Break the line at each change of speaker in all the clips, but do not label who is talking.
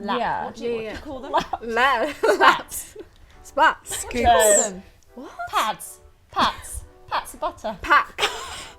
lap.
Yeah.
What do you call them?
Spats. Spats.
What do you call them?
What?
Pads. Pats of butter.
Packs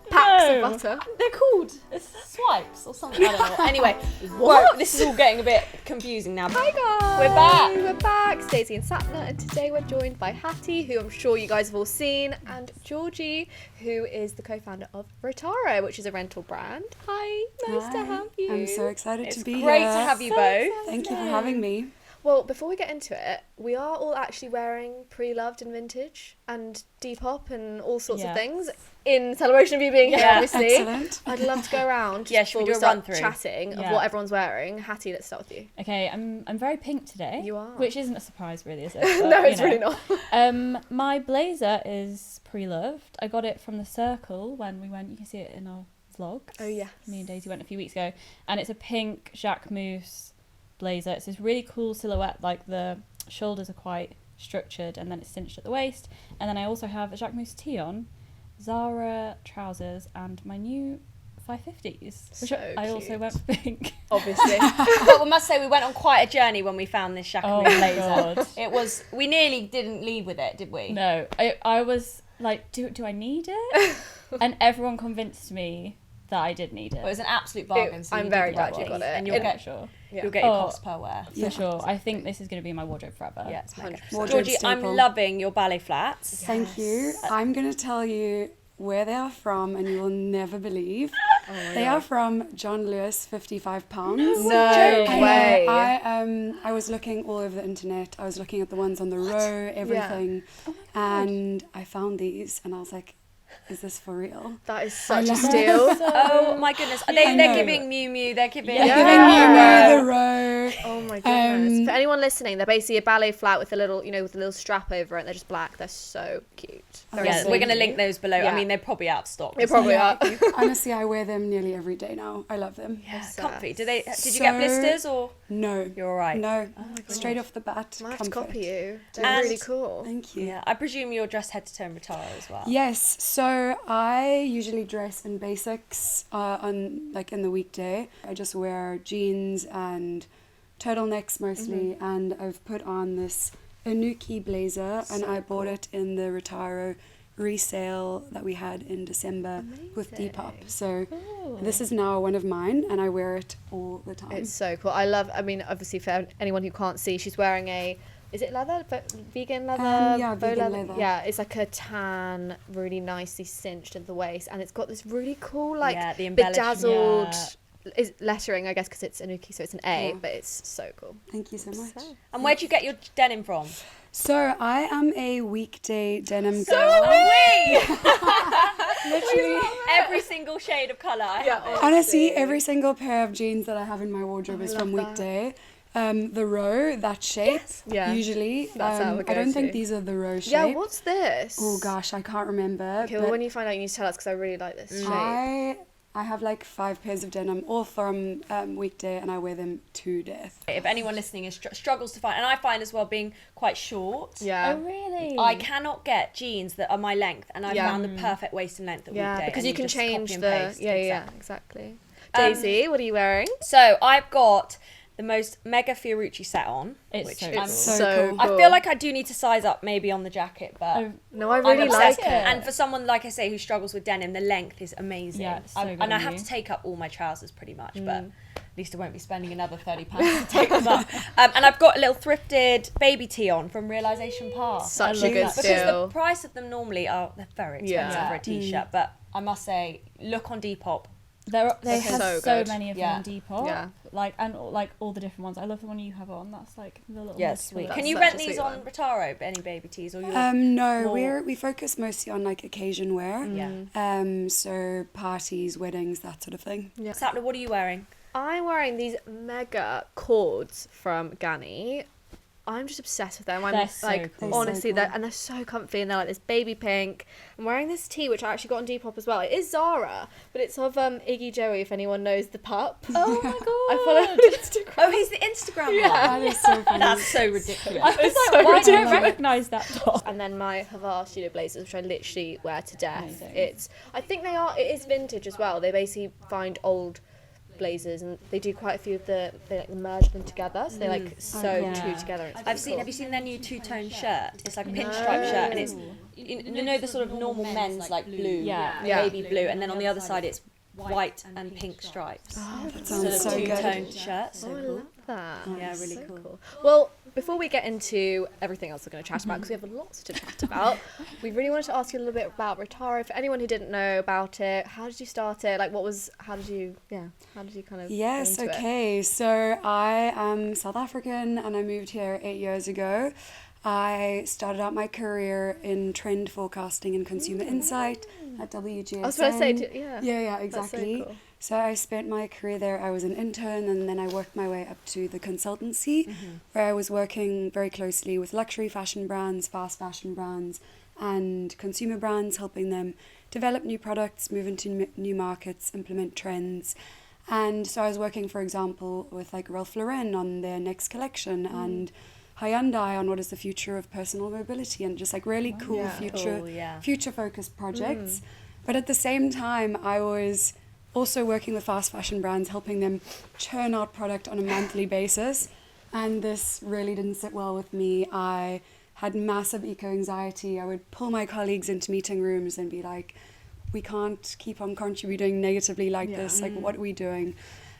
of butter.
They're called swipes or something. I don't know. Anyway, whoa, this is all getting a bit confusing now.
Hi guys. We're back. Stacey and Sapna, and today we're joined by Hattie, who I'm sure you guys have all seen, and Georgie, who is the co-founder of Rotaro, which is a rental brand. Hi, nice to have you.
I'm so excited to be here.
Great to have you both.
Thank you for having me.
Well, before we get into it, we are all actually wearing pre-loved and vintage and Depop and all sorts of things in celebration of you being here, obviously.
Excellent.
I'd love to go around
Should we do a
start
run through?
chatting of what everyone's wearing. Hattie, let's start with you.
Okay, I'm very pink today.
You are.
Which isn't a surprise really, is it?
No,
But,
it's really not.
My blazer is pre-loved. I got it from the Circle when we went, you can see it in our vlog.
Oh, yes.
Me and Daisy went a few weeks ago. And it's a pink Jacquemus blazer. It's this really cool silhouette, like the shoulders are quite structured and then it's cinched at the waist. And then I also have a Jacquemus tee on, Zara trousers, and my new 550s, which
So
I also
cute.
went for pink.
Obviously.
But we must say we went on quite a journey when we found this Jacquemus blazer.
God.
It was, we nearly didn't leave with it, did we?
No, I was like, do I need it? And everyone convinced me that I did need
It was
it.
an absolute bargain. So
I'm
you
very
did
glad
the
you
right
got
thing.
it.
And
You'll
you'll
get sure.
You'll get your
Oh,
cost per wear.
For sure. I think this is going to be my wardrobe forever.
Yeah, it's mega.
100%.
Georgie, I'm
staple.
loving your ballet flats.
Thank you. I'm going to tell you where they are from and you will never believe. They are from John Lewis, £55.
No way.
I was looking all over the internet. I was looking at the ones on the row, everything. And I found these and I was like, is this for real?
That is such a steal.
Oh my goodness. They're giving Miu Miu, they're giving...
They're giving you the row.
Oh my goodness. For anyone listening, they're basically a ballet flat with a little, with a little strap over it. They're just black. They're so cute. Very
Yeah,
sweet.
we're going to link those below.
Yeah.
I mean, they're probably out of stock.
They probably are.
Honestly, I wear them nearly every day now. I love them.
Yeah,
Obsessed.
comfy. Did you get blisters or...?
No.
You're all right.
No. Straight off the bat,
I have to
comfort.
copy you. They're
And-
really cool.
Thank you.
Yeah, I presume you're dressed head to toe in Rotaro as well.
Yes, so I usually dress in basics in the weekday. I just wear jeans and turtlenecks mostly, and I've put on this Inuki blazer, and I bought it in the Rotaro resale that we had in December with Depop. So this is now one of mine, and I wear it all the time.
It's so cool. Obviously for anyone who can't see, she's wearing is it leather? Vegan leather?
Yeah,
faux
vegan leather.
Yeah, it's like a tan, really nicely cinched at the waist, and it's got this really cool,
the embellishment.
bedazzled is lettering, I guess, because it's Inuki, so it's an A, but it's so cool.
Thank you so much.
And where'd you get your denim from?
So I am a weekday denim
So
girl.
are we!
Literally.
Every single shade of colour.
Honestly, every single pair of jeans that I have in my wardrobe is from weekday. The row, that shape, usually.
That's how it
I don't
goes
think
to.
these are the row shape.
Yeah, what's this?
Oh gosh, I can't remember.
Okay, well, when you find out, you need to tell us, because I really like this shape.
I have like 5 pairs of denim, all from weekday, and I wear them to death.
If anyone listening is struggles to find, and I find as well being quite short.
Yeah.
Oh, really?
I cannot get jeans that are my length, and I found the perfect waist and length at weekday.
Because
and
you can
just
change
copy and
the...
paste.
Yeah, exactly. Daisy, what are you wearing?
So I've got the most mega Fiorucci set on.
It's
which
so
I'm-
cool.
So cool.
I feel like I do need to size up maybe on the jacket, but
No, I
I'm
really like
obsessed.
it.
And for someone, like I say, who struggles with denim, the length is amazing.
Yeah, it's so good
and I
on
have
you.
to take up all my trousers pretty much, but at least I won't be spending another £30 to take them up. And I've got a little thrifted baby tee on from Realisation Park.
Such
I
a good
love that.
Because
steal.
the price of them normally they're very expensive
Yeah.
for a t-shirt, but I must say, look on Depop.
They
Okay.
have
So
so
good.
many of
Yeah.
them on Depop.
Yeah.
And all the different ones. I love the one you have on. That's like the little
Sweet.
That's
Can you
such
rent
a
these
sweet
on
one.
Rotaro, any baby tees? Or
No,
more-
we focus mostly on like occasion wear.
Yeah.
So parties, weddings, that sort of thing.
Sapna, what are you wearing?
I'm wearing these mega cords from Ganni. I'm just obsessed with them. I'm
They're so
like,
cool.
honestly,
They're so cool.
they're so comfy, and they're like this baby pink. I'm wearing this tee, which I actually got on Depop as well. It is Zara, but it's of Iggy Joey, if anyone knows the pup.
Oh my god!
I follow him on Instagram.
Oh, he's the Instagram one.
That is so funny.
That's so ridiculous.
I was like,
so
why don't I
ridiculous.
recognise that top?
And then my Havard Studio blazers, which I literally wear to death.
Amazing.
I think it is vintage as well. They basically find old blazers, and they do quite a few of they like merge them together, so they like sew
yeah.
two together. It's
Have you seen their new two-tone shirt? It's like a pinstripe shirt, and it's you know the sort of normal men's like blue,
Yeah.
baby blue, and then on the other side it's white and pink stripes.
That
Sort
sounds
of
so good.
two-tone shirt. So
I
cool.
love that.
Yeah, really
So
cool.
Well, before we get into everything else we're going to chat about, because we have lots to chat about, we really wanted to ask you a little bit about Rotaro. For anyone who didn't know about it, how did you start it? Like, how did you kind of
Yes,
get into it?
okay. So I am South African and I moved here 8 years ago. I started out my career in trend forecasting and consumer insight at WGSN.
I was about to say, yeah.
Yeah,
That's so
exactly.
cool.
So I spent my career there. I was an intern and then I worked my way up to the consultancy where I was working very closely with luxury fashion brands, fast fashion brands and consumer brands, helping them develop new products, move into new markets, implement trends. And so I was working, for example, with like Ralph Lauren on their next collection and Hyundai on what is the future of personal mobility, and just like really cool
Yeah.
future focused projects. But at the same time, I was also working with fast fashion brands, helping them churn out product on a monthly basis. And this really didn't sit well with me. I had massive eco-anxiety. I would pull my colleagues into meeting rooms and be like, we can't keep on contributing negatively like this. Like, what are we doing?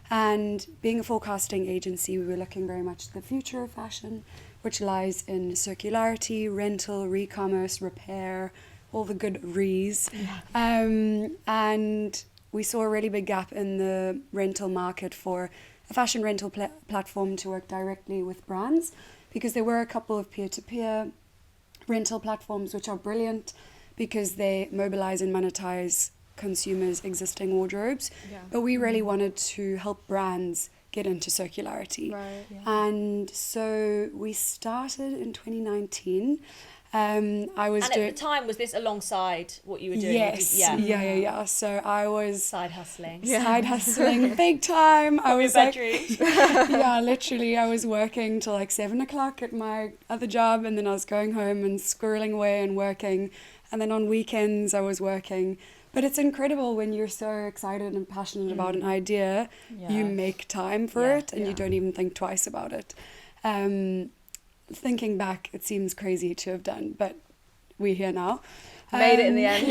And being a forecasting agency, we were looking very much at the future of fashion, which lies in circularity, rental, re-commerce, repair, all the good re's. And we saw a really big gap in the rental market for a fashion rental platform to work directly with brands, because there were a couple of peer-to-peer rental platforms which are brilliant because they mobilize and monetize consumers' existing wardrobes.
Yeah.
But we really wanted to help brands get into circularity.
Right.
And so we started in 2019. I was
And
doing...
at the time, was this alongside what you were doing?
Yes. Yeah. So I was
Side hustling.
side hustling big time. I was
Your
like,
bedroom.
yeah, literally, I was working till like 7 o'clock at my other job, and then I was going home and squirreling away and working. And then on weekends, I was working. But it's incredible when you're so excited and passionate about an idea, you make time for it and you don't even think twice about it. Thinking back, it seems crazy to have done, but we're here now.
Made it in the end.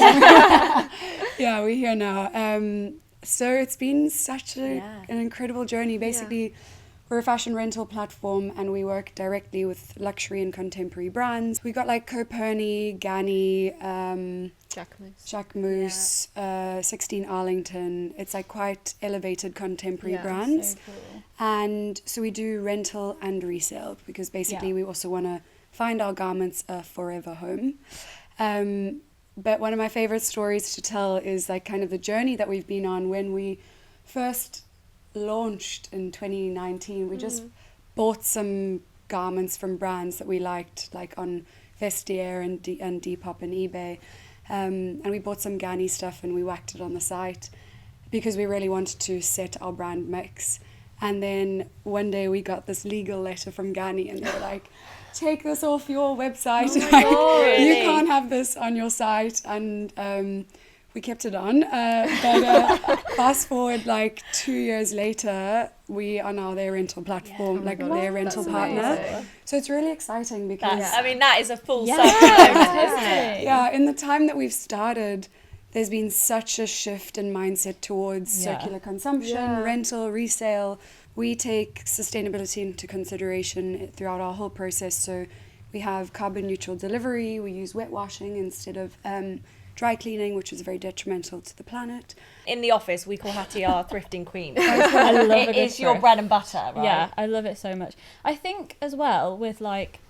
Yeah, we're here now. So it's been such an incredible journey. Basically, we're a fashion rental platform and we work directly with luxury and contemporary brands. We got like Coperni, Ganni, Jacquemus, 16 Arlington. It's like quite elevated contemporary brands.
So cool.
And so we do rental and resale because basically we also want to find our garments a forever home. But one of my favorite stories to tell is like kind of the journey that we've been on. When we first launched in 2019, we just bought some garments from brands that we liked, like on Vestiaire and Depop and eBay. And we bought some Ganni stuff and we whacked it on the site because we really wanted to set our brand mix. And then one day we got this legal letter from Ganni and they were like, take this off your website.
Oh my God,
You
really?
can't have this on your site. And we kept it on. But fast forward like 2 years later, we are now their rental platform, their rental partner.
amazing.
So it's really exciting because
I mean, that is a full
Yeah.
circle moment, isn't it?
yeah, in the time that we've started, there's been such a shift in mindset towards circular consumption, rental, resale. We take sustainability into consideration throughout our whole process. So we have carbon neutral delivery. We use wet washing instead of dry cleaning, which is very detrimental to the planet.
In the office, we call Hattie our thrifting queen.
I love a
It
good
is your
thrift.
bread and butter, right?
Yeah, I love it so much. I think as well with like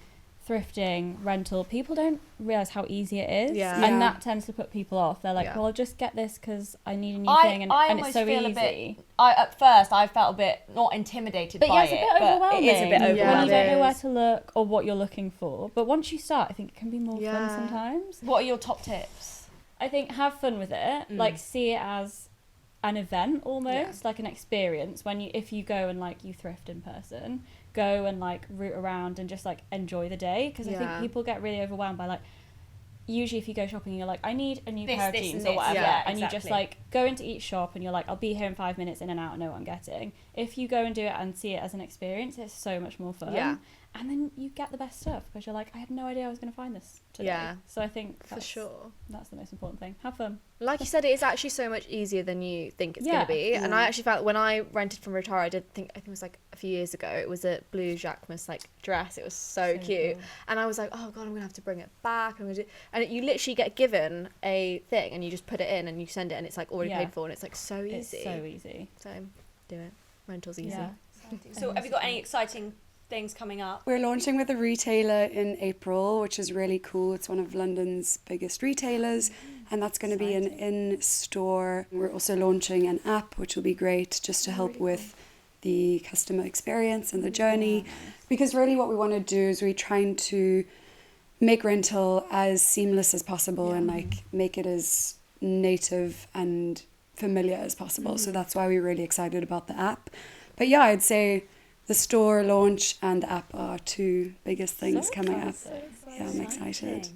thrifting, rental, people don't realise how easy it is.
Yeah.
Yeah.
And that tends to put people off. They're like,
Yeah.
well, I'll just get this because I need a new thing and it's
almost
so
feel
easy.
a bit. At first, I felt a bit not intimidated
But
by
yeah, it's a
it,
bit
but
overwhelming.
it is a bit
Yeah.
overwhelming.
When you don't
it
know where
is.
to look or what you're looking for. But once you start, I think it can be more
Yeah.
fun sometimes.
What are your top tips?
I think have fun with it. Like see it as an event almost, like an experience. If you go and like you thrift in person, go and like root around and just like enjoy the day. Because I think
Yeah.
people get really overwhelmed by like, usually if you go shopping, you're like, I need a new
This,
pair of
this,
jeans
and
or
this.
whatever,
Yeah,
and you just
exactly.
like go into each shop and you're like, I'll be here in 5 minutes, in and out, I know what I'm getting. If you go and do it and see it as an experience, it's so much more fun.
Yeah.
And then you get the best stuff because you're like, I had no idea I was going to find this today.
Yeah.
So I think
For sure.
that's the most important thing. Have fun.
Like you said, it is actually so much easier than you think it's
Yeah.
going to be. And I actually felt when I rented from Rotaro, I think it was like a few years ago, it was a blue Jacquemus like dress. It was so cute.
cool.
And I was like, oh God, I'm going to have to bring it back. And you literally get given a thing and you just put it in and you send it and it's like already
Yeah.
paid for and it's like so easy.
It's so easy.
So do it. Rental's easy.
Yeah.
So have you got any exciting things coming up?
We're launching with a retailer in April, which is really cool. It's one of London's biggest retailers, and that's going to be an in-store. We're also launching an app, which will be great just to help with the customer experience and the journey. Because really what we want to do is we're trying to make rental as seamless as possible and like make it as native and familiar as possible. So that's why we're really excited about the app. But yeah, I'd say the store launch and the app are two biggest things coming up. Yeah, I'm excited.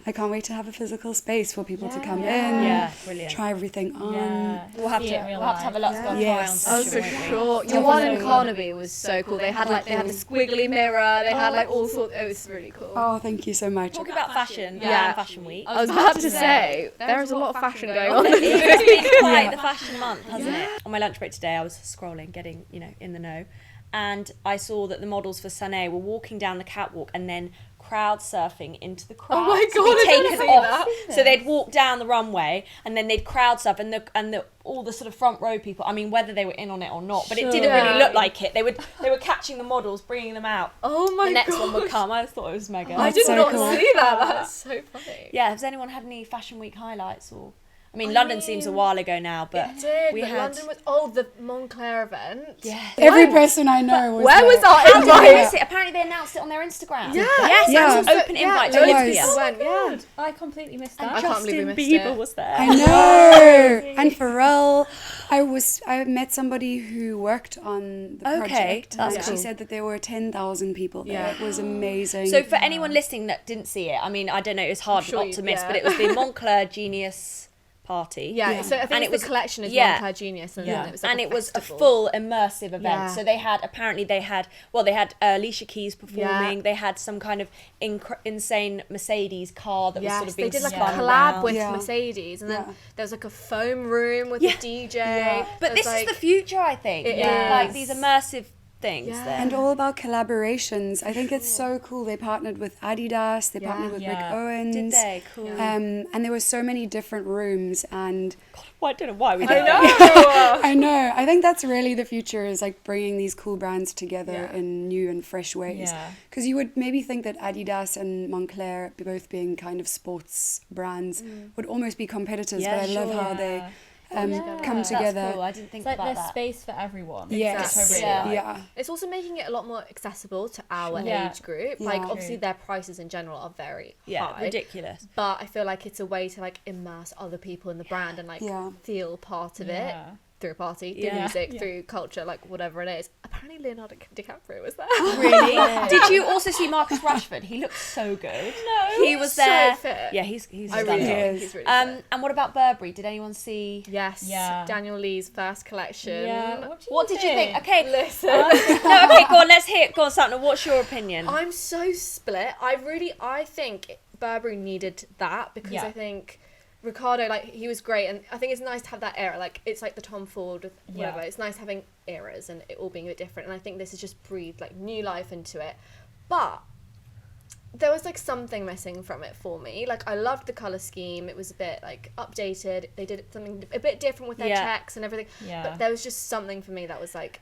I can't wait to have a physical space for people to come in,
Yeah, brilliant.
try everything on.
Yeah.
We'll have
See
to
it in real
have a lot to go and try on
Yes.
Oh,
session,
for
won't we?
sure. Your
Definitely.
one in Carnaby was so cool. They had the squiggly mirror. They had like all sorts. It was really cool.
Oh, thank you so much.
Talking about fashion,
Yeah.
Fashion Week.
I was about to say there is a lot of fashion going on.
It's been quite the fashion month, hasn't it? On my lunch break today, I was scrolling, getting, in the know, and I saw that the models for Sané were walking down the catwalk and then crowd surfing into the crowd.
Oh my
to be
God, I didn't
taken
see
off.
that.
So they'd walk down the runway and then they'd crowd surf and all the sort of front row people. I mean, whether they were in on it or not, but it didn't really look like it. They were catching the models, bringing them out.
Oh my
The next
God.
one would come. I just thought it was mega.
I did
so
not
cool.
see that. That's so funny.
Yeah, has anyone had any Fashion Week highlights or? I mean, London seems a while ago now, but
It did.
we
But
had.
London was the Montclair event.
Yeah.
Every person I know was
Where
there.
was our
How did I
invite?
miss it? Apparently they announced it on their Instagram.
Yeah.
Yes,
Yeah.
it was an open invite to
it
Olympia.
was.
People went, yeah.
I completely missed that.
I can't believe we missed
Bieber
it.
was there.
I know. And Pharrell, I met somebody who worked on the
Okay,
project.
that's
and
cool.
She said that there were 10,000 people there.
Yeah.
It was amazing.
So for anyone listening that didn't see it, I mean, I don't know, it's hard
sure
not
you-
to miss,
yeah.
but it was the Montclair Genius party.
Yeah,
Yeah.
so I think
And it
the
was-
collection is
yeah.
Montclair Genius, and then it was like
And
a
it was a
festival.
full immersive event.
Yeah.
So they had Alicia Keys performing.
Yeah.
They had some kind of insane Mercedes car that was
Yes,
sort of
they
being
did like a
spun
collab
around.
with
Yeah.
Mercedes, and then
Yeah.
there was like a foam room with
Yeah.
a DJ.
Yeah.
But
It was
this is
like-
the future, I think.
It
Like
is.
these immersive things.
Yeah.
There.
And all about collaborations. I think it's so cool. They partnered with Adidas. They partnered with Rick
Yeah.
Owens.
Did they? Cool.
And there were so many different rooms, and
Well, I don't know why we
I
did
know.
that.
I know. I think that's really the future, is like bringing these cool brands together
Yeah.
in new and fresh ways.
Yeah.
Because you would maybe think that Adidas and Montclair, both being kind of sports brands, would almost be competitors.
Yeah,
but I love
sure.
how they
Yeah.
come
That's
together.
That's cool. I didn't think
It's like
about
there's
that.
space for everyone.
Yes.
Which I really
Yeah.
like.
Yeah.
It's also making it a lot more accessible to our
Yeah.
age group.
Yeah.
Like
True.
obviously their prices in general are very
Yeah,
high.
ridiculous.
But I feel like it's a way to like immerse other people in the brand and like
Yeah.
feel part of it
Yeah.
through a party, through
Yeah.
music,
Yeah.
through culture, like whatever it is. Apparently Leonardo DiCaprio was there.
Really? Did you also see Marcus Rashford? He looked so good.
No,
He was
so
there.
fit.
Yeah, he's
I really
stunning.
think
is.
he's really fit.
And what about Burberry? Did anyone see?
Yes,
Yeah.
Daniel Lee's first collection.
Yeah.
What did you think? Okay,
Listen.
no, okay, go on. Let's hear it. Go on, Sapna. What's your opinion?
I'm so split. I think Burberry needed that because
Yeah.
I think Riccardo, like, he was great, and I think it's nice to have that era. Like, it's like the Tom Ford, whatever.
Yeah.
It's nice having eras and it all being a bit different, and I think this has just breathed, like, new life into it. But there was, like, something missing from it for me. Like, I loved the colour scheme. It was a bit, like, updated. They did something a bit different with their
Yeah.
checks and everything.
Yeah.
But there was just something for me that was, like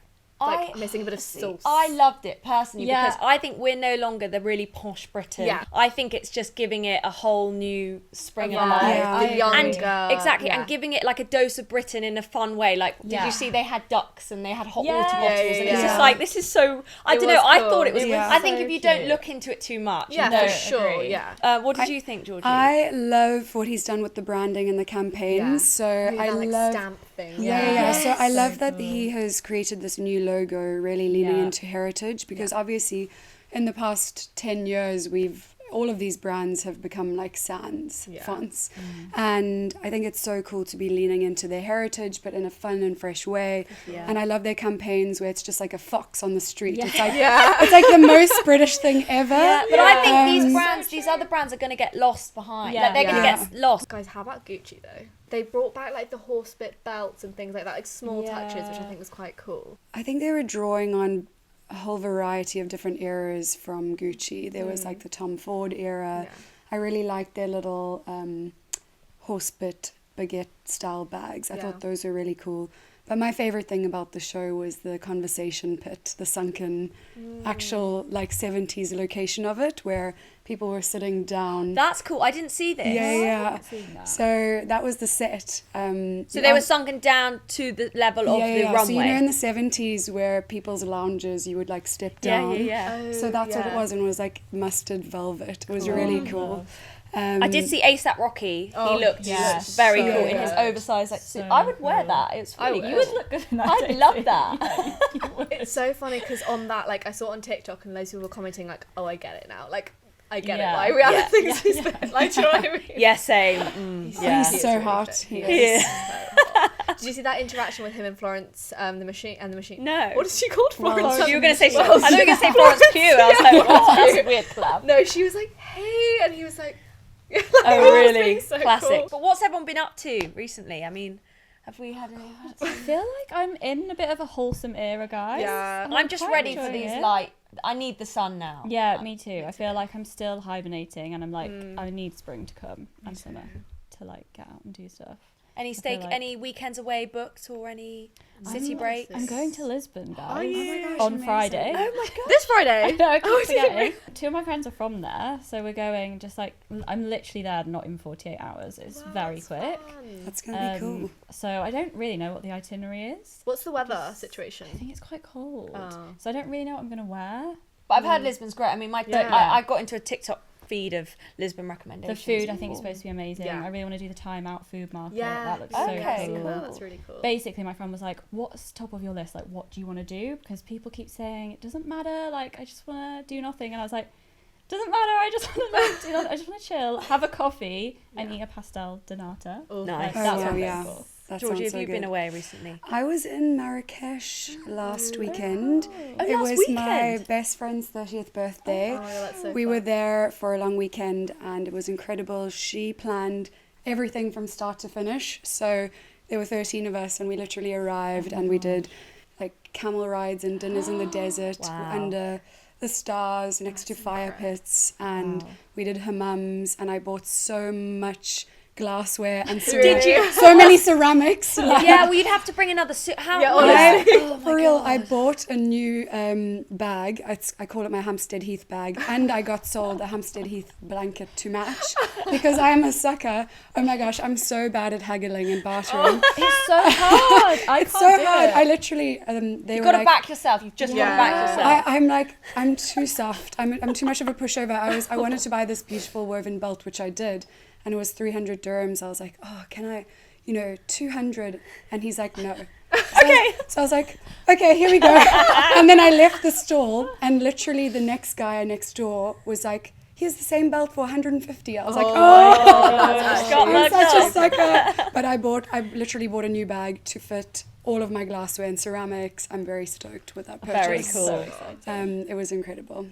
missing a bit of sauce.
I loved it personally
Yeah.
because I think we're no longer the really posh Britain.
Yeah.
I think it's just giving it a whole new spring of
Yeah,
life.
Yeah.
the younger.
And exactly,
yeah.
and giving it like a dose of Britain in a fun way. Like, did
Yeah.
you see they had ducks and they had hot
Yeah.
water bottles,
Yeah,
and
yeah,
it's just
yeah.
like, this is so. I
It
don't know.
was
I
cool.
thought it was.
It was
I think
so
if you don't
cute.
look into it too much,
Yeah,
you know.
for sure,
agree.
yeah.
What did you think, Georgie?
I love what he's done with the branding and the campaigns.
Yeah.
So
Really
I
that, like,
love.
stamp thing.
Yeah. So I
So
love that
cool.
he has created this new logo, really leaning
Yeah.
into heritage, because obviously in the past 10 years we've all of these brands have become like sans fonts. And I think it's so cool to be leaning into their heritage, but in a fun and fresh way.
Yeah.
And I love their campaigns where it's just like a fox on the street.
Yeah.
It's like it's like the most British thing ever.
Yeah, but I think these brands, these other brands are going to get lost behind.
Yeah.
Like, they're going to get lost.
Guys, how about Gucci though? They brought back like the horse bit belts and things like that, like small touches, which I think was quite cool.
I think they were drawing on a whole variety of different eras from Gucci. There was like the Tom Ford era. I really liked their little horsebit baguette style bags. I thought those were really cool. But my favorite thing about the show was the conversation pit, the sunken actual like 70s location of it, where people were sitting down.
That's cool. I didn't see this.
Yeah. So that was the set.
So they were sunken down to the level of the runway.
So you know in the 70s where people's lounges, you would like step down. So that's what it was, and it was like mustard velvet. It was really cool.
I did see ASAP Rocky.
Oh,
he looked very cool in his oversized like suit. I would wear that. It's really
You would look good in that.
I'd love that.
It's so funny because on that, like, I saw it on TikTok and loads of people were commenting like, "Oh, I get it now." Like, I get it why we have things is like, do you know what I mean?
Yeah, same.
He's so hot.
He
is.
Did you see that interaction with him and Florence, the machine?
No.
What is she called? Florence.
You were going to say I thought you were going to say Florence Pugh. I was like, oh, that's a weird collab.
No, she was like, "Hey," and he was like,
Oh,
it was
really?
being so
Classic.
cool.
But what's everyone been up to recently? I mean, have we had any?
I feel like I'm in a bit of a wholesome era, guys.
Yeah.
And
I'm just
quite
ready for
enjoying
these
it.
like. I need the sun now.
Yeah, me too. I feel like I'm still hibernating, and I'm like, I need spring to come and summer to like get out and do stuff.
Any
feel like-
any weekends away booked or any city breaks?
I'm going to Lisbon, guys,
Are you?
on Friday.
Oh my god!
This Friday.
No, I keep forgetting. 2 of my friends are from there, so we're going just like, I'm literally there not in 48 hours. It's very quick.
That's going to be cool.
So I don't really know what the itinerary is.
What's the weather situation?
I think it's quite cold.
Oh.
So I don't really know what I'm going to wear.
But I've heard Lisbon's great. I mean, I got into a TikTok feed of Lisbon
The
recommendations.
food, I think, is supposed to be amazing.
Yeah.
I really want to do the Time Out food market.
Yeah,
That looks
okay,
so cool.
cool.
That's really cool.
Basically, my friend was like, what's top of your list? Like, what do you want to do? Because people keep saying, it doesn't matter. Like, I just want to do nothing. And I was like, doesn't matter. I just want to do nothing. I just want to chill, have a coffee, and eat a pastel de nata.
Nice.
That's
wow,
what I'm
yeah.
for.
That
Georgie,
sounds
have
so
you
good.
been away recently?
I was in Marrakesh last weekend.
Oh,
It
last
was my
weekend?
best friend's 30th birthday.
Oh, that's so
We
fun.
were there for a long weekend and it was incredible. She planned everything from start to finish. So there were 13 of us and we literally arrived and we did like camel rides and dinners in the desert
Wow.
under the stars next to fire pits, and we did hammams, and I bought so much glassware and
Did you?
so many ceramics. Like,
Yeah, well, you'd have to bring another suit. How?
Yeah,
what is-
for real, I bought a new bag. I call it my Hampstead Heath bag, and I got sold a Hampstead Heath blanket to match because I am a sucker. Oh my gosh, I'm so bad at haggling and bartering.
It's so hard.
It's so hard. I literally, they
You've
were
got to
like,
back yourself. You've just got to back yourself.
I'm like, I'm too soft. I'm too much of a pushover. I wanted to buy this beautiful woven belt, which I did, and it was 300 dirhams. I was like, oh, can I, 200? And he's like, no. So I was like, okay, here we go. And then I left the stall, and literally the next guy next door was like, here's the same belt for 150. I was like, I'm such a sucker. But I literally bought a new bag to fit all of my glassware and ceramics. I'm very stoked with that purchase.
Very cool.
It was incredible.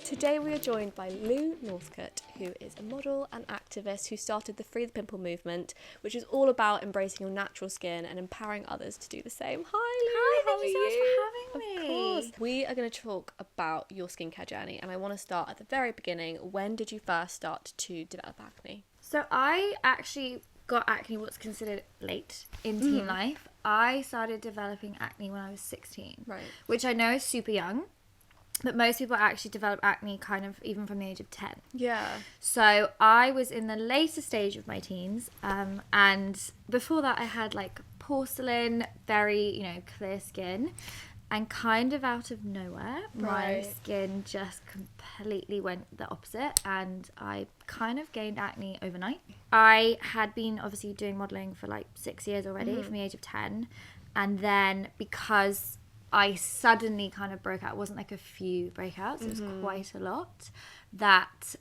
Today we are joined by Lou Northcote, who is a model and activist who started the Free the Pimple movement, which is all about embracing your natural skin and empowering others to do the same. Hi Lou, how are you?
Thank you so much for having me.
Of course. We are going to talk about your skincare journey, and I want to start at the very beginning. When did you first start to develop acne?
So I actually got acne what's considered late in teen life. I started developing acne when I was 16,
Right.
which I know is super young, but most people actually develop acne kind of even from the age of 10.
Yeah.
So I was in the later stage of my teens, and before that I had like porcelain, very, clear skin, and kind of out of nowhere, my
Right.
skin just completely went the opposite, and I kind of gained acne overnight. I had been obviously doing modelling for like 6 years already from the age of 10, and then because I suddenly kind of broke out. It wasn't like a few breakouts, it was quite a lot. That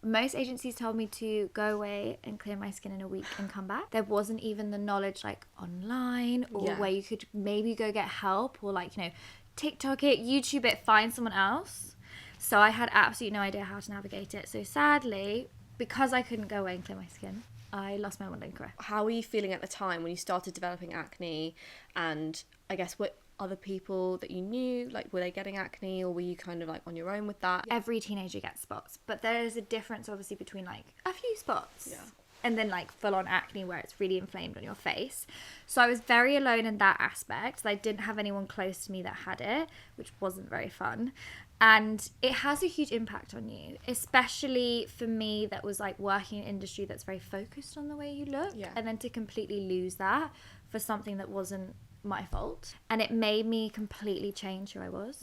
most agencies told me to go away and clear my skin in a week and come back. There wasn't even the knowledge like online or where you could maybe go get help or like, you know, TikTok it, YouTube it, find someone else. So I had absolutely no idea how to navigate it. So sadly, because I couldn't go away and clear my skin, I lost my modelling career.
How were you feeling at the time when you started developing acne? And I guess what other people that you knew, like, were they getting acne, or were you kind of like on your own with that?
Every teenager gets spots, but there is a difference obviously between like a few spots and then like full on acne where it's really inflamed on your face. So I was very alone in that aspect. I didn't have anyone close to me that had it, which wasn't very fun. And it has a huge impact on you, especially for me that was like working in an industry that's very focused on the way you look, and then to completely lose that for something that wasn't my fault. And it made me completely change who I was.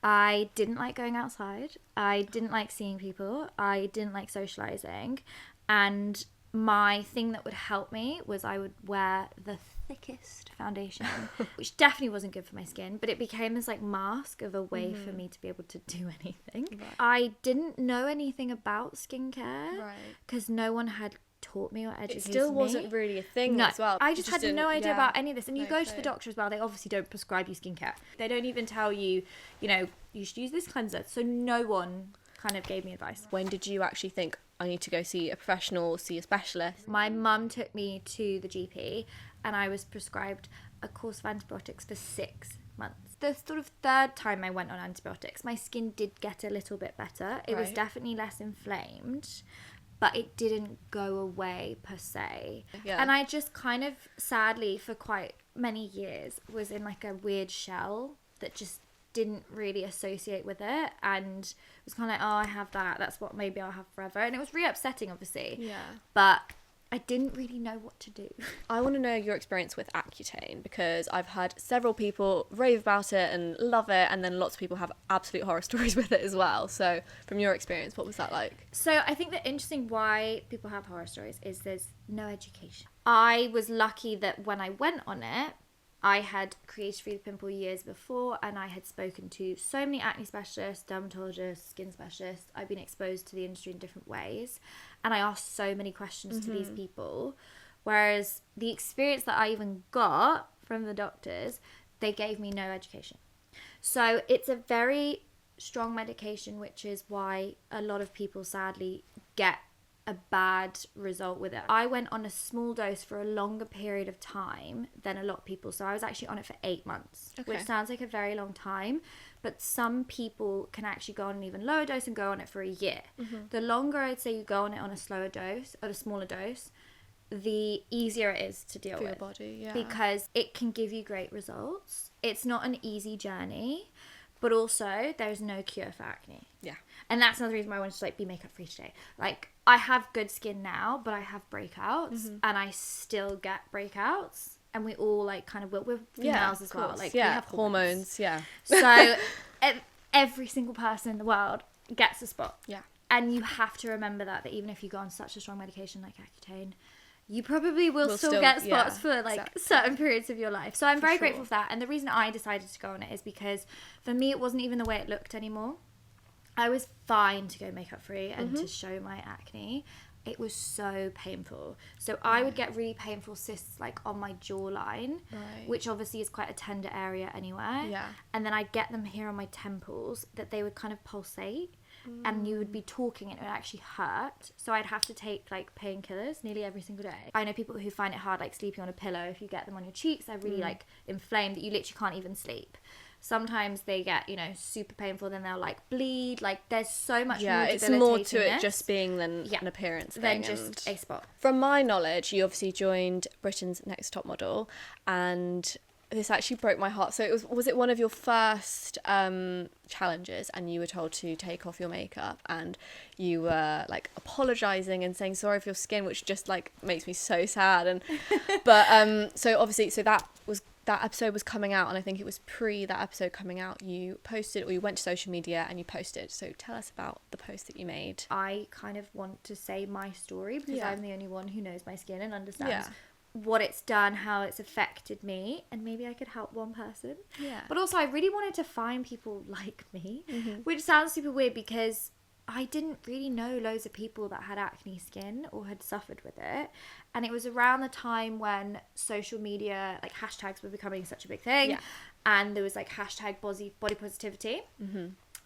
I didn't like going outside. I didn't like seeing people. I didn't like socializing. And my thing that would help me was I would wear the thickest foundation, which definitely wasn't good for my skin, but it became this like mask of a way for me to be able to do anything. I didn't know anything about skincare because no one had taught me or educated me.
It still wasn't really a thing as well.
I just had no idea about any of this. And you go to the doctor as well, they obviously don't prescribe you skincare. They don't even tell you, you know, you should use this cleanser. So no one kind of gave me advice.
When did you actually think, I need to go see a professional, see a specialist?
My mum took me to the GP and I was prescribed a course of antibiotics for 6 months. The sort of third time I went on antibiotics, my skin did get a little bit better. It was definitely less inflamed, but it didn't go away per se. And I just kind of, sadly, for quite many years, was in like a weird shell that just didn't really associate with it, and was kind of like, oh, I have that, that's what maybe I'll have forever. And it was really upsetting, obviously. But I didn't really know what to do.
I want to know your experience with Accutane, because I've heard several people rave about it and love it, and then lots of people have absolute horror stories with it as well. So from your experience, what was that like?
So I think the interesting why people have horror stories is there's no education. I was lucky that when I went on it, I had created Free the Pimple years before, and I had spoken to so many acne specialists, dermatologists, skin specialists. I've been exposed to the industry in different ways, and I asked so many questions to these people. Whereas the experience that I even got from the doctors, they gave me no education. So it's a very strong medication, which is why a lot of people sadly get a bad result with it. I went on a small dose for a longer period of time than a lot of people. So I was actually on it for 8 months, which sounds like a very long time, but some people can actually go on an even lower dose and go on it for a year. The longer I'd say you go on it on a slower dose, or a smaller dose, the easier it is to deal with.
For your body,
because it can give you great results. It's not an easy journey, but also there's no cure for acne. And that's another reason why I wanted to like be makeup free today. Like, I have good skin now, but I have breakouts, and I still get breakouts, and we all like kind of will. We're females as well. Like, we have hormones. So every single person in the world gets a spot. And you have to remember that even if you go on such a strong medication like Accutane, you probably will still get spots for like certain periods of your life. So I'm very grateful for that. And the reason I decided to go on it is because for me, it wasn't even the way it looked anymore. I was fine to go makeup free and to show my acne. It was so painful. So I would get really painful cysts like on my jawline, which obviously is quite a tender area anyway. And then I'd get them here on my temples that they would kind of pulsate. And you would be talking and it would actually hurt. So I'd have to take like painkillers nearly every single day. I know people who find it hard like sleeping on a pillow. If you get them on your cheeks, they're really like inflamed that you literally can't even sleep. Sometimes they get, you know, super painful, then they'll like bleed. Like, there's so much more
it's more to it just being than an appearance thing.
Than just a spot.
From my knowledge, you obviously joined Britain's Next Top Model, and this actually broke my heart. So it was it one of your first challenges, and you were told to take off your makeup, and you were like apologizing and saying sorry for your skin, which just like makes me so sad. And but so obviously, so that episode was coming out, and I think it was pre that episode coming out, you posted, or you went to social media and you posted. So tell us about the post that you made.
I kind of want to say my story because I'm the only one who knows my skin and understands what it's done, how it's affected me, and maybe I could help one person.
Yeah.
But also I really wanted to find people like me, which sounds super weird because I didn't really know loads of people that had acne skin or had suffered with it. And it was around the time when social media, like hashtags were becoming such a big thing.
Yeah.
And there was like hashtag body positivity.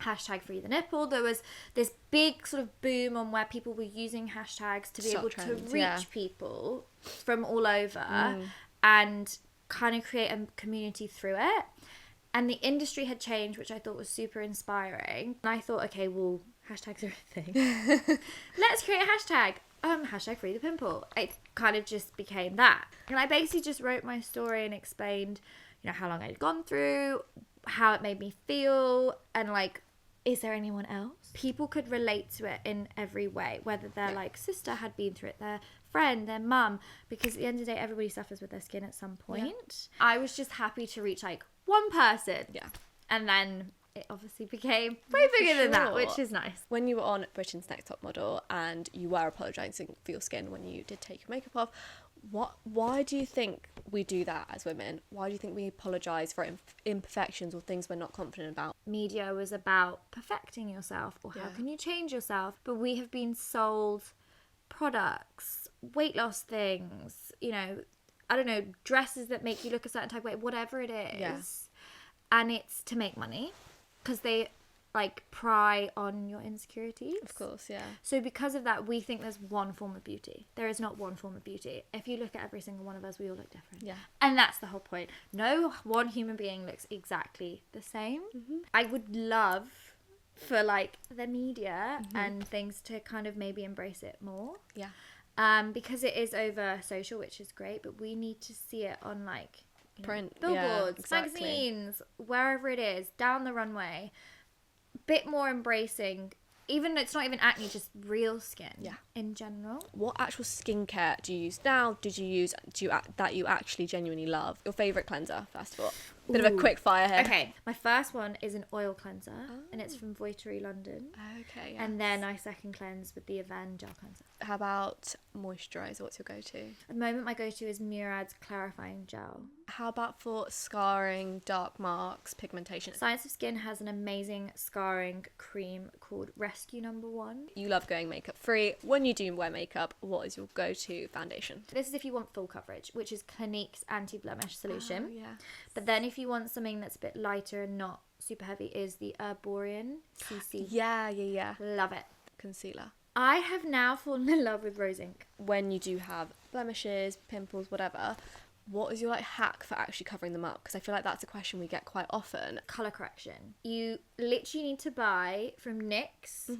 Hashtag free the nipple. There was this big sort of boom on where people were using hashtags to be able to reach people from all over and kind of create a community through it. And the industry had changed, which I thought was super inspiring. And I thought, okay, well, hashtags are a thing. Let's create a hashtag. Hashtag free the pimple. It kind of just became that. And I basically just wrote my story and explained, you know, how long I'd gone through, how it made me feel, and like, is there anyone else? People could relate to it in every way, whether their like sister had been through it, their friend, their mum, because at the end of the day, everybody suffers with their skin at some point. I was just happy to reach like one person. Yeah. And then it obviously became way bigger than that, which is nice.
When you were on Britain's Next Top Model and you were apologising for your skin when you did take your makeup off, why do you think we do that as women? Why do you think we apologise for imperfections or things we're not confident about?
Media was about perfecting yourself or how can you change yourself, but we have been sold products, weight loss things, you know, I don't know, dresses that make you look a certain type of way, whatever it is, and it's to make money because they like pry on your insecurities.
Of course, yeah.
So because of that, we think there's one form of beauty. There is not one form of beauty. If you look at every single one of us, we all look different. Yeah. And that's the whole point. No one human being looks exactly the same. I would love for like the media and things to kind of maybe embrace it more. Yeah. Because it is over social, which is great, but we need to see it on like
print,
billboards, magazines, wherever it is, down the runway. Bit more embracing, even it's not even acne, just real skin in general. What
actual skincare do you use now? That you actually genuinely love? Your favourite cleanser, first of all. Bit of a quick fire here.
Okay, my first one is an oil cleanser, and it's from Rotaro London.
Okay, yes.
And then I second cleanse with the Aven gel cleanser.
How about moisturiser? What's your go-to?
At the moment, my go-to is Murad's clarifying gel.
How about for scarring, dark marks, pigmentation?
Science of Skin has an amazing scarring cream called Rescue No. 1.
You love going makeup free. When you do wear makeup, what is your go-to foundation?
This is if you want full coverage, which is Clinique's anti-blemish solution.
Oh, yeah.
But then if you want something that's a bit lighter and not super heavy, is the Burberry CC.
Yeah.
Love it.
Concealer.
I have now fallen in love with rose ink.
When you do have blemishes, pimples, whatever, what is your like hack for actually covering them up? Because I feel like that's a question we get quite often.
Colour correction. You literally need to buy from NYX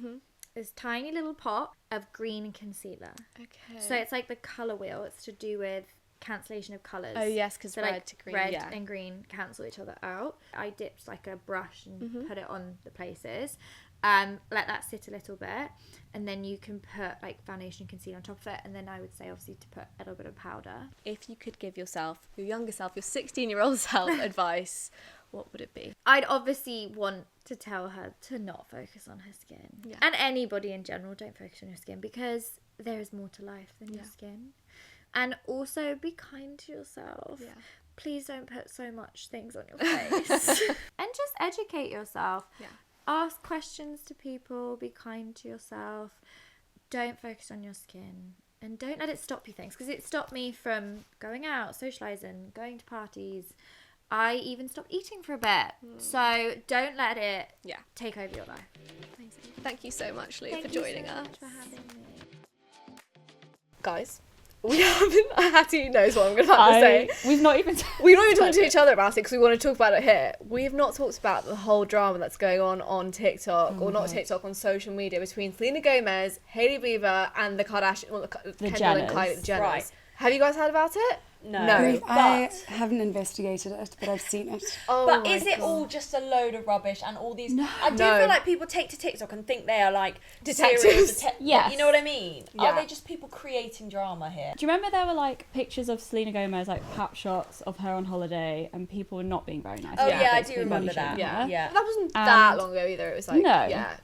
this tiny little pot of green concealer. Okay. So it's like the colour wheel. It's to do with cancellation of colours.
Oh yes, because red
like
to green.
Red and green cancel each other out. I dipped like a brush and put it on the places. Let that sit a little bit, and then you can put like foundation and concealer on top of it, and then I would say obviously to put a little bit of powder.
If you could give yourself, your younger self, your 16-year-old self advice, what would it be?
I'd obviously want to tell her to not focus on her skin. Yeah. And anybody in general, don't focus on your skin because there is more to life than your skin. And also be kind to yourself. Yeah. Please don't put so much things on your face. And just educate yourself. Yeah. Ask questions to people, be kind to yourself, don't focus on your skin, and don't let it stop you things, because it stopped me from going out, socialising, going to parties. I even stopped eating for a bit. So don't let it take over your life.
Amazing. Thank you so much, Lou, for joining us.
Thank you so much for having me.
Guys, we haven't. Hattie knows what I'm about to say.
We've not even
talked to each other about it because we want to talk about it here. We have not talked about the whole drama that's going on TikTok, or not TikTok, on social media between Selena Gomez, Hailey Bieber, and the Kardashians, Kendall and Kylie Jenner. Right. Have you guys heard about it?
No.
I haven't investigated it, but I've seen it.
But is it all just a load of rubbish and all these... No. I do feel like people take to TikTok and think they are like
detectives.
Yes. You know what I mean? Yeah. Are they just people creating drama here?
Do you remember there were like pictures of Selena Gomez, like pap shots of her on holiday, and people were not being very nice?
Oh yeah, I do remember that.
Yeah. That wasn't that long ago either. It was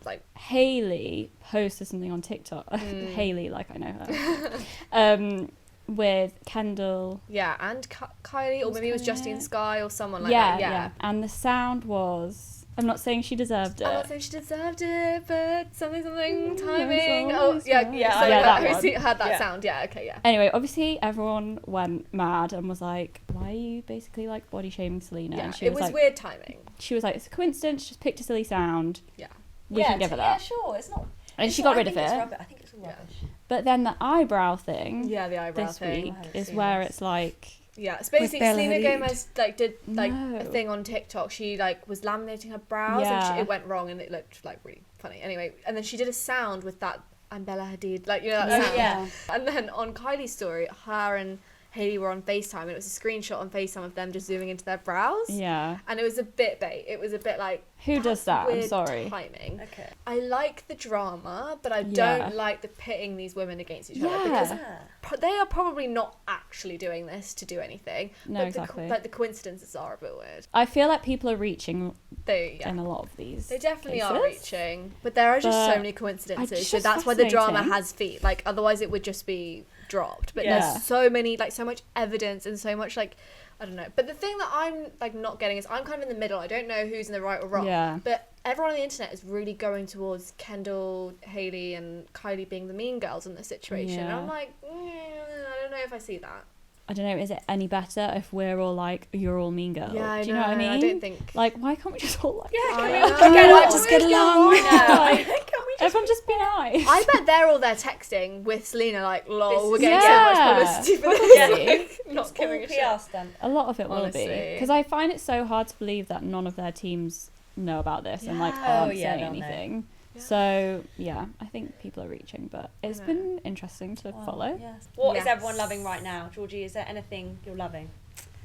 like
Hailey posted something on TikTok. Hailey, like I know her. with Kendall.
Yeah, and Kylie, or
Was
maybe it was
Kylie
Justine
it?
Skye or someone like
Yeah,
that.
yeah. And the sound was... I'm not saying she deserved
I'm not
it.
saying she deserved it, but something timing.
it's
Oh,
always
yeah,
right.
yeah.
Yeah, that
Who's
one.
heard that
Yeah.
sound? Yeah, okay, yeah.
Anyway, obviously everyone went mad and was like, why are you basically like body shaming Selena?
Yeah,
And she
it
was
was
like,
weird timing.
she was like, it's a coincidence, she just picked a silly sound.
Yeah.
We can give her
Yeah,
that.
sure. It's not.
And
it's
she
not-
got rid
I
of
think it's
it.
rubbish. I think it's all
Yeah.
rubbish.
But then the eyebrow thing
Yeah, the eyebrow
this
thing.
week
I haven't
is
seen
where
this.
it's like,
Yeah, it's basically
Bella
Selena
Hadid.
Gomez like did like
No.
a thing on TikTok. She like was laminating her brows
Yeah.
and it went wrong and it looked like really funny. Anyway, and then she did a sound with that I'm Bella Hadid, like you know that
Oh,
sound.
yeah.
And then on Kylie's story, her and Hailey were on FaceTime and it was a screenshot on FaceTime of them just zooming into their brows.
yeah.
And it was a bit bait. It was a bit like
Who does
that's
that? I'm
weird
sorry.
Timing.
Okay.
I like the drama, but I
Yeah.
don't like the pitting these women against each other
Yeah.
because
Yeah.
they are probably not actually doing this to do anything.
No,
but
exactly.
the coincidences are a bit weird.
I feel like people are reaching
They
in a lot of these.
They definitely are
cases.
reaching, but there are just
But
so many coincidences.
it's
So
just
that's why the drama
fascinating.
has feet. Like otherwise, it would just be dropped. But
Yeah.
there's so many, like so much evidence and so much like I don't know. But the thing that I'm like not getting is I'm kind of in the middle. I don't know who's in the right or wrong.
Yeah.
But everyone on the internet is really going towards Kendall, Hailey, and Kylie being the mean girls in this situation. And
Yeah.
I'm like, I don't know if I see that.
I don't know, is it any better if we're all like, you're all mean girls?
Yeah, I
Do you know what I
know,
mean?
I don't think-
Like, why can't we just all like...
Yeah,
I
can
know.
we get on?
Just get along.
Can we just
Everyone just be nice.
I bet they're all there texting with Selena like, lol,
This
we're
is-
getting
Yeah.
so much publicity for
Probably.
this. Like, not
It's all
giving a
PR
shit.
stunt.
A lot of it will be.
Honestly.
Because I find it so hard to believe that none of their teams know about this and like
Yeah.
aren't
Oh, yeah,
saying
they'll know.
anything.
Yeah.
So, yeah, I think people are reaching, but it's
know.
been interesting to follow.
Yes. What is
Yes.
everyone loving right now? Georgie, is there anything you're loving?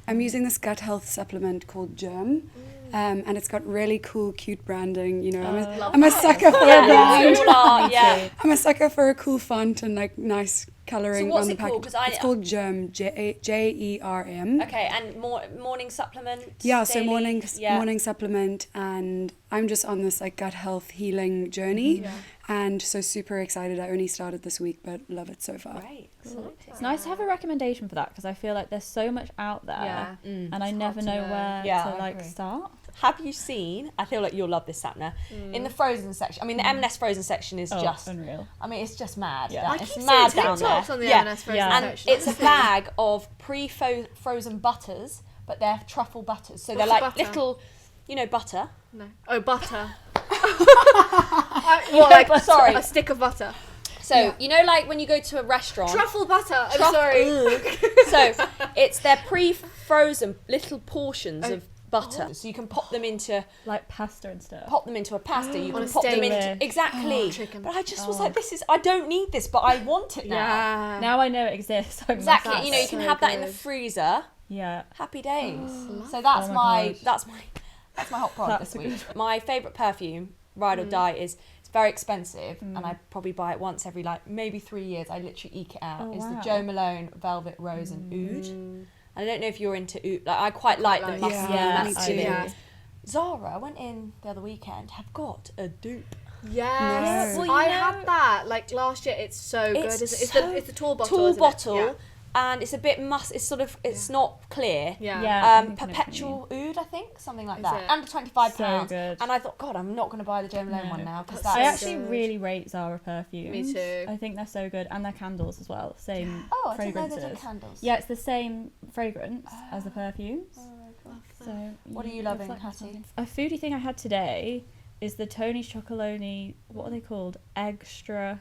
I'm using this gut health supplement called Germ, and it's got really cool, cute branding. You know, I'm a sucker for a brand.
You are, yeah.
I'm a sucker for a cool font and like nice colouring
So what's
on the
it called?
package.
'Cause
It's called Germ, Jerm.
Okay, and morning supplement?
Yeah, so
daily?
morning supplement, and I'm just on this like gut health healing journey, and so super excited. I only started this week, but love it so far.
Great. Exciting.
It's nice to have a recommendation for that because I feel like there's so much out there
Yeah.
and I never
to
know
know.
where
Yeah,
to
I
like
agree.
start.
Have you seen, I feel like you'll love this, Sapna, in the frozen section, I mean the M&S frozen section is just,
unreal.
I mean it's just mad.
Yeah.
down-
I
it's
keep
mad
seeing
down there.
TikToks on the
Yeah.
M&S frozen
Yeah.
And
section.
it's a bag of pre-frozen butters, but they're truffle butters. So they're
What's a
like
butter?
little, you know, butter.
No. Oh, butter. What, like,
sorry.
a stick of butter.
So, you know, like when you go to a restaurant.
Truffle butter. I'm
Truff-
sorry.
So it's their pre-frozen little portions of butter. So you can pop them into
Like pasta and stuff.
a pasta. You
On
can
a
pop them
steak.
into exactly.
chicken.
But I just was like, I don't need this, but I want it now.
Yeah.
Now I know it exists. I'm
Exactly.
like,
You know, you can
so
have that in the
good.
freezer.
yeah.
Happy days. So that's
Oh my
my
gosh.
that's my hot prod
That's
this week. My favourite perfume, Ride or Die, is it's very expensive and I probably buy it once every like maybe 3 years. I literally eke it out.
Oh,
Is the
wow.
Jo Malone Velvet Rose and Oud. I don't know if you're into Oud. Like I quite like the
like-
musky,
Yeah,
me
masculine.
too.
Yeah.
Zara, I went in the other weekend, have got a dupe.
Yes.
No.
Well, you
I
know-
had that like last year. It's so good.
It's
It's
so-
the tall bottle.
Tall
isn't it?
bottle, and it's a bit it's sort of, it's not clear.
Yeah.
Yeah. I think I know what you
Perpetual Oud, I think, something like
Is
that.
it?
Under £25.
So good.
And I thought, God, I'm not going to buy the Jo Malone
No.
one now because
That's
I
that's...
so
actually
good.
really rate Zara perfumes.
Me too.
I think they're so good, and their candles as well. Same
Oh, I didn't know
fragrances.
they did candles.
Yeah, it's the same fragrance as the perfumes. So
What are you
you'll
loving,
like
Hattie?
something. A foodie thing I had today is the Tony's Chocolonely. What are they called? Extra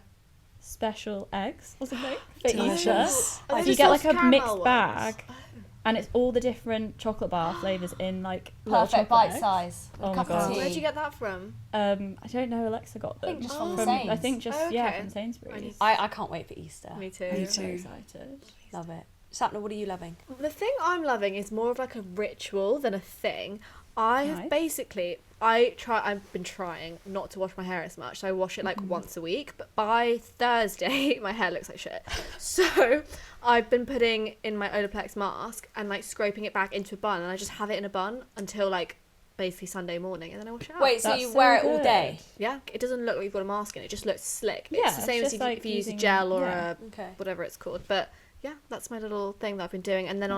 special eggs or something for Easter.
Delicious.
Are they
So you
the
get like
soft
a mixed
caramel
bag,
ones?
and it's all the different chocolate bar flavors in like little
Perfect
chocolate
bite
eggs.
size. With
Oh
a
my
cup of
God.
tea.
Where'd you get that from?
I don't know. Alexa got them.
I think just from
the
I
Sains.
think just
Oh,
yeah
okay.
from
I
Sainsbury's.
need-
I can't wait for Easter.
Me too.
Me
I'm so
too.
excited.
Love it. Sapna, what are you loving?
The thing I'm loving is more of like a ritual than a thing. I have
Nice.
basically I've been trying not to wash my hair as much. So I wash it like once a week, but by Thursday my hair looks like shit. So I've been putting in my Olaplex mask and like scraping it back into a bun, and I just have it in a bun until like basically Sunday morning, and then I wash it out.
Wait, so
That's
you
so
wear it all
good.
day?
Yeah, it doesn't look like you've got a mask in. It just looks slick.
Yeah,
It's the same
it's
as
just
if
like
you use a
using-
gel or
yeah.
a
Okay.
whatever it's called. But yeah, that's my little thing that I've been doing. And then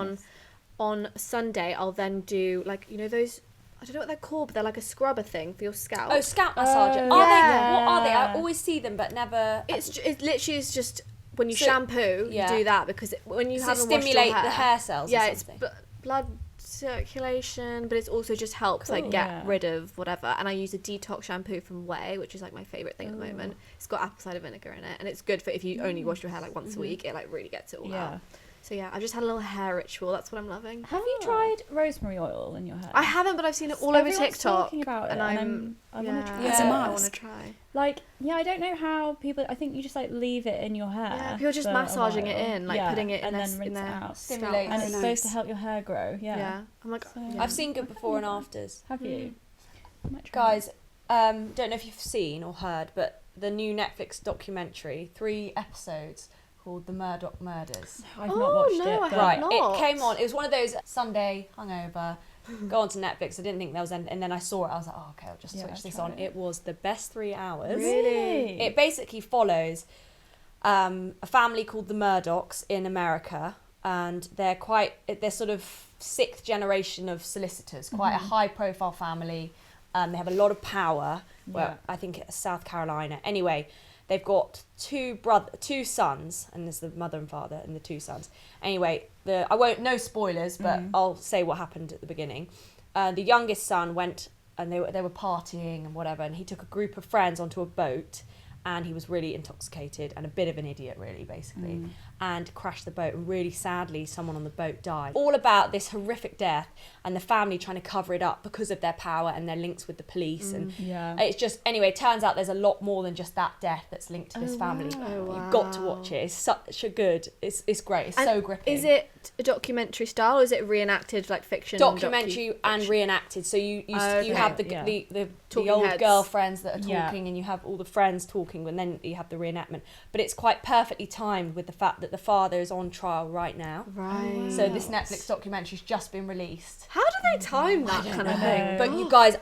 on Sunday, I'll then do like, you know, those, I don't know what they're called, but they're like a scrubber thing for your scalp.
Oh, scalp massager.
Oh,
Are
yeah.
they? What are they? I always see them, but never.
It literally is just when you
So-
shampoo,
yeah.
you do that because when you
Does it
haven't washed
stimulate
your hair,
the hair cells?
yeah,
or
it's
something?
blood circulation, but it's also just helps like get
Yeah.
rid of whatever. And I use a detox shampoo from Way, which is like my favorite thing at the moment. It's got apple cider vinegar in it, and it's good for if you only wash your hair like once a week. It like really gets it all out. So yeah, I've just had a little hair ritual. That's what I'm loving.
Have you tried rosemary oil in your hair?
I haven't, but I've seen it all over
Everyone's
TikTok.
talking about it,
and
I want to try.
As a
I
mask.
want to try.
Like, yeah, I don't know how people. I think you just like leave it in your hair.
Yeah, people are just
for a
massaging it
while.
in, like
Yeah,
putting it in
and
their,
then
in
rinse it
their
out.
Stimulates.
And it's
Nice.
supposed to help your hair grow.
Yeah. I'm like,
So-
yeah.
I've seen good before and afters.
Have you? I might try
Guys, don't know if you've seen or heard, but the new Netflix documentary, 3 episodes, called The Murdoch Murders.
it. I've not watched
no,
it.
I
but-
haven't.
Right,
not.
it came on. It was one of those Sunday hungover. Go onto Netflix. I didn't think there was any, and then I saw it. I was like, oh, okay, I'll just
Yeah,
switch
I'll
this
try
on.
it.
It was the best 3 hours.
Really?
It basically follows a family called the Murdochs in America, and they're sort of 6th generation of solicitors, quite a high profile family. They have a lot of power. Well,
Yeah.
I think it's South Carolina. Anyway, they've got two sons, and there's the mother and father and the 2 sons. Anyway, I won't, no spoilers, but I'll say what happened at the beginning. The youngest son went, and they were partying and whatever, and he took a group of friends onto a boat, and he was really intoxicated and a bit of an idiot, really, basically, and crashed the boat. And really sadly, someone on the boat died. All about this horrific death, and the family trying to cover it up because of their power and their links with the police. And
Yeah.
it's just, anyway, it turns out there's a lot more than just that death that's linked to this family. You've got to watch it. It's such a good, it's great. It's
And
so gripping.
Is it a documentary style, or is it reenacted like fiction?
Documentary and reenacted? So you
Okay.
have
Yeah.
the
Talking
old
heads.
girlfriends that are talking,
Yeah.
and you have all the friends talking, and then you have the reenactment. But it's quite perfectly timed with the fact that the father is on trial right now.
Right.
So this Netflix documentary's just been released.
How do they time that kind of thing?
But you guys,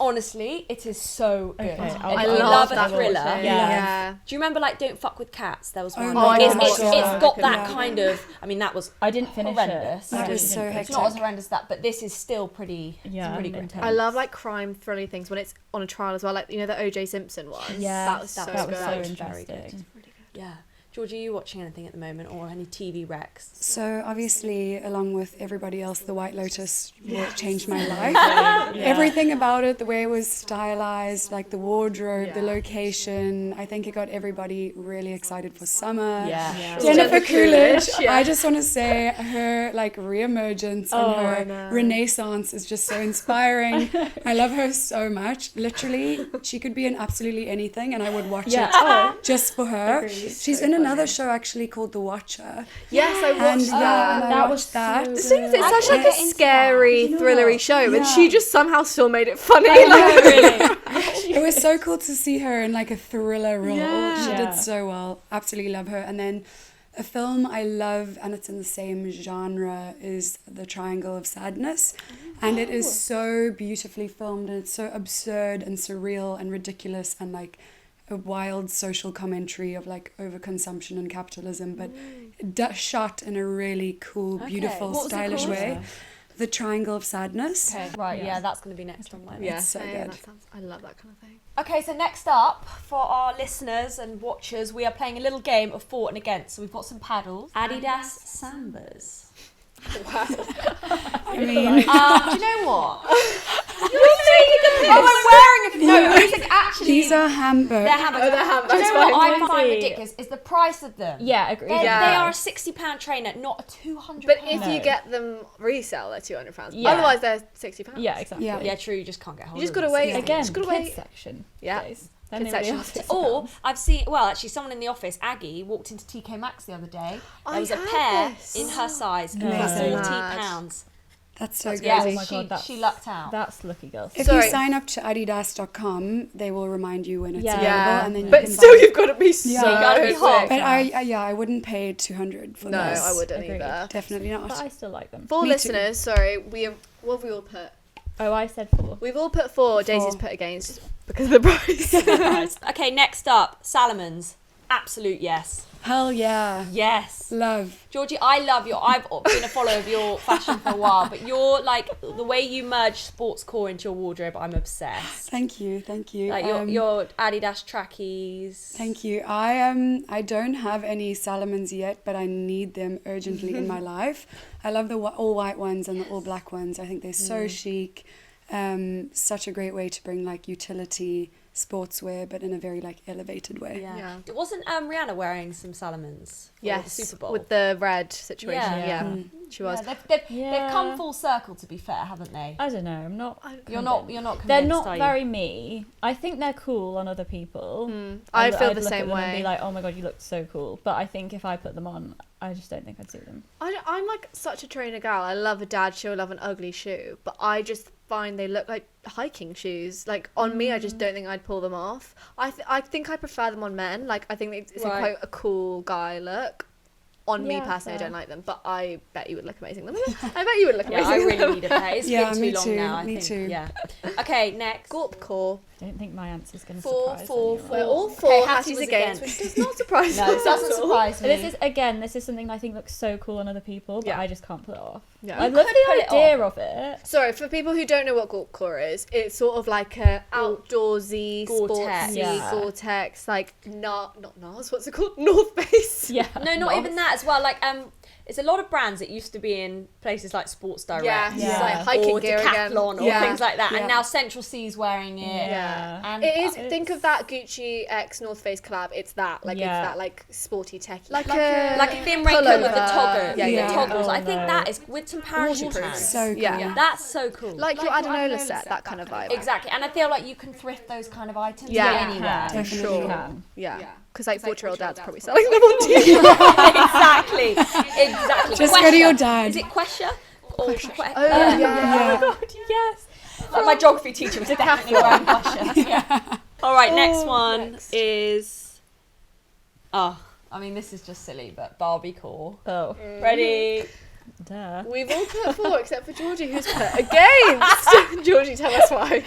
honestly, it is so good.
Okay,
And
I'll-
if
I
you
love
love
that
a thriller.
watching.
Yeah.
Do you remember like Don't Fuck with Cats? There was one.
my
it's,
God,
it's,
yeah.
it's got that
Yeah.
kind of. I mean, that was
I didn't finish
horrendous.
it. I
That was
just
so
didn't
It's
finish
not
it.
as horrendous as that, but this is still pretty.
Yeah,
it's pretty
intense.
gripping.
I love like crime thrilling things when it's on a trial as well, like you know the O.J. Simpson one.
Yeah,
that was
that
so
was
That was
good.
so
That was very
interesting.
Yeah. Georgie, are you watching anything at the moment, or any TV recs?
So obviously, along with everybody else, The White Lotus changed my life. Everything about it, the way it was stylized, like the wardrobe, the location. I think it got everybody really excited for summer.
Yeah.
Jennifer Coolidge,
yeah.
I just want to say her like re-emergence and
I
her
know.
renaissance is just so inspiring. I love her so much. Literally, she could be in absolutely anything and I would watch
Yeah.
it
Oh.
just for her. She's in another show actually called The Watcher.
Yes, I
And
watched
yeah,
that.
and I
That was
watched that.
The thing is, it's such like a
get into
scary,
You know
thrillery
what?
show, and
Yeah.
she just somehow still made it funny.
It was so cool to see her in like a thriller role.
Yeah.
She
Yeah.
did so well. Absolutely love her. And then a film I love, and it's in the same genre, is The Triangle of Sadness. And it is so beautifully filmed, and it's so absurd and surreal and ridiculous, and like a wild social commentary of like overconsumption and capitalism, but shot in a really cool, beautiful,
What was it
stylish
called?
way. The Triangle of Sadness.
Okay, right,
Yeah.
yeah, that's going to be next on my list.
Yeah,
It's so
same,
good.
that sounds, I love that kind of thing.
Okay, so next up, for our listeners and watchers, we are playing a little game of for and against. So we've got some paddles. Adidas Sambas.
I mean,
Do you know what? Oh, I'm wearing a... No, these are actually...
these are hamburgers.
They're hamburgers.
they're hamburgers,
Do you know what
fine.
I find
See.
ridiculous is the price of them.
Yeah, agreed.
They
Yeah.
are a £60 trainer, not a £200.
But if
No.
you get them resale, they're £200.
Yeah.
Otherwise, they're £60.
Yeah, exactly.
Yeah.
Yeah, true, you just can't get hold
You just
of
gotta
them.
wait.
Yeah.
Again,
Just gotta
kids
wait.
section.
Yeah.
Days. Then
Kids
they really
section.
are
Or
£60.
I've seen, well, actually, someone in the office, Aggie, walked into TK Maxx the other day. There
I
was a
had
pair
this.
in her size for
Amazing.
£40.
That's so good.
Yeah,
Oh my
she,
God, that's-
she lucked out.
That's lucky girls.
If
Sorry.
you sign up to adidas.com, they will remind you when it's
Yeah.
available,
Yeah,
and then you
but
can
still,
buy it.
you've got to be so
Yeah.
You gotta be hot.
But I wouldn't pay 200 for
No,
this.
I wouldn't
Agreed.
either.
Definitely
But
not.
I still like them.
For
Me
listeners, sorry, what have we all put?
Oh, I said 4.
We've all put 4. Daisy's put against because of the price.
Okay, next up, Salomons. absolute yes.
Hell yeah.
Yes.
Love.
Georgie, I love I've been a follower of your fashion for a while, but you're like, the way you merge sports core into your wardrobe, I'm obsessed.
Thank you.
Like your Adidas trackies.
Thank you. I don't have any Salomons yet, but I need them urgently in my life. I love the all white ones and the all black ones. I think they're so chic. Such a great way to bring like utility sportswear, but in a very like elevated way.
Yeah. Wasn't Rihanna wearing some Salomons for the Super Bowl?
with the red situation.
Yeah.
She was.
They've come full circle, to be fair, haven't they?
I don't know. I'm not.
You're not convinced,
They're not
are you?
very me. I think they're cool on other people.
I feel
I'd
the
look
same
at them and
way.
be like, oh my god, you look so cool. But I think if I put them on, I just don't think I'd suit them.
I'm like such a trainer gal. I love a dad shoe. I love an ugly shoe, but I just find they look like hiking shoes. Like on me, I just don't think I'd pull them off. I think I prefer them on men. Like I think it's quite a cool guy look. On me personally,
fair.
I don't like them, but I bet you would look amazing. I bet you would look amazing.
I really need a pair. It's
Yeah,
been
me
too long
too,
now, I
me
think.
too.
Yeah. Okay, next.
Gorp core.
I don't think my answer's going to
Four,
surprise
four,
anyone.
four.
We're all
Okay,
four
Hattie
Hatties
was
against,
against.
which does not surprise
No,
me.
it doesn't surprise me.
This is something I think looks so cool on other people, but
Yeah.
I just can't pull it off.
Yeah.
I
You
love
could pull
the
it
idea of it.
Sorry, for people who don't know what Gorp core is, it's sort of like a outdoorsy,
Gore-Tex.
sportsy,
Yeah.
Gore-Tex, like not NARS, what's it called? North Face.
Yeah.
No, not even that as well. Like, it's a lot of brands that used to be in places like Sports Direct,
Yeah,
Yeah.
it's like hiking
or
gear again.
Decathlon, or
Yeah.
things like that.
Yeah.
And now Central C's wearing it.
Yeah.
And
It is.
It's-
Think of that Gucci x North Face collab. It's that. Like
Yeah.
it's that like sporty techie.
like a thin raincoat with the
pullover.
toggle.
Yeah,
yeah,
the
yeah.
toggles.
Oh,
I think
no.
that is with some parachute pants.
So cool.
Yeah.
That's so cool.
like your Adenola set, that kind of vibe.
Exactly. And I feel like you can thrift those kind of items
Yeah.
anywhere.
Definitely.
Sure.
Can.
Yeah. Because like 4-year-old dad's probably selling them on TV.
Exactly. Exactly.
Just go to your
Quesha.
dad.
Is it Quesha? Or
Oh yeah.
yes. Like my geography teacher was definitely wearing Quesha. Yeah. All right, next one is. Oh, I mean, this is just silly, but Barbie core.
Oh.
Ready?
Duh.
We've all put 4 except for Georgie, who's put against. Georgie, tell us why.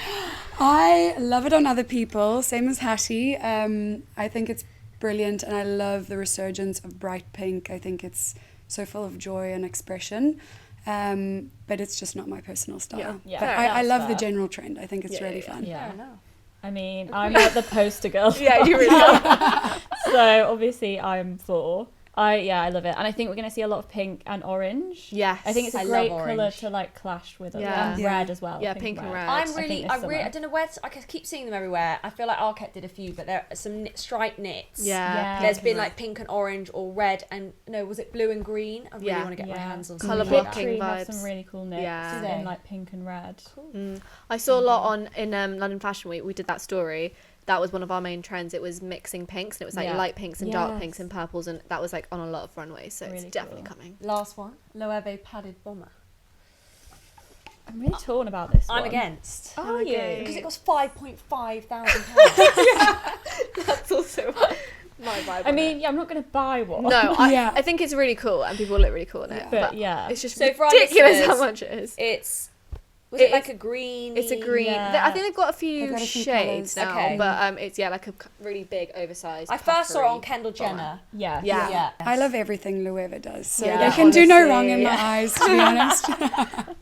I love it on other people, same as Hattie. I think it's brilliant, and I love the resurgence of bright pink. I think it's so full of joy and expression, but it's just not my personal style.
Yeah,
But
fair
I
enough.
love the
Fair.
general trend. I think it's really fun.
Yeah.
enough.
I mean, I'm like the poster girl.
Yeah, you really are.
So obviously I'm for. I love it, and I think we're going to see a lot of pink and orange.
Yes.
I think it's a
I
great
love
colour
orange.
to like clash with
Yeah.
and
Yeah.
red as well.
Yeah, pink and red.
I'm
I think
really,
this
I
summer.
don't know where, I keep seeing them everywhere. I feel like Arquette did a few, but there are some striped knits.
Yeah.
There's
pink
been
and
like pink and orange or red and, no, was it blue and green? I really
Yeah.
want to get my hands on some
Colour
of that.
blocking
Tree have
vibes.
some really cool knits
Yeah.
Do they?
in like pink and red.
red. I saw a lot in London Fashion Week. We did that story. That was one of our main trends. It was mixing pinks, and it was like
Yeah.
light pinks and dark
Yes.
pinks and purples, and that was like on a lot of runways. So
Really
it's definitely
cool.
coming.
Last one, Loewe padded bomber.
I'm really torn about this
I'm
one.
against.
Are you?
Because it costs £5,500.
That's also my vibe.
I mean, yeah, I'm not going to buy one.
no,
Yeah.
I think it's really cool, and people look really cool in it.
But yeah.
it's just
So for our
ridiculous how
listeners,
much it is.
It's, was
It
it like
is-
a green?
It's a green.
Yeah.
I think they've got a few,
They've got a few
shades
colours.
now,
Okay.
but it's like a really big, oversized.
I first saw it on
puffery
Kendall
bomber.
Jenner.
Yeah.
Yeah.
Yeah.
I love everything Loewe does, so
Yeah,
they can do no
honestly,
wrong in my
yeah.
eyes, to be honest.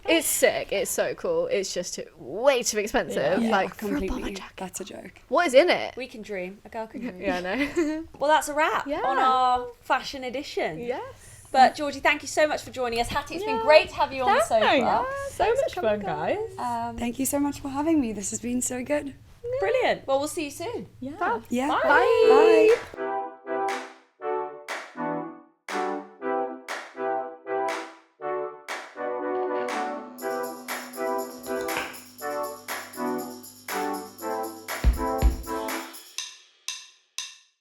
It's sick. It's so cool. It's just way too expensive.
Yeah.
Like for a bomber
Completely.
jacket.
That's a joke.
What is in it?
We can dream. A girl can dream.
Yeah, I know.
Well, that's a wrap
Yeah.
on our fashion edition.
yes.
But Georgie, thank you so much for joining us. Hattie, it's been great to have you on the sofa.
So much fun, guys.
Thank you so much for having me. This has been so good.
Brilliant. Well, we'll see you soon.
Yeah.
Yeah.
Bye.
Bye.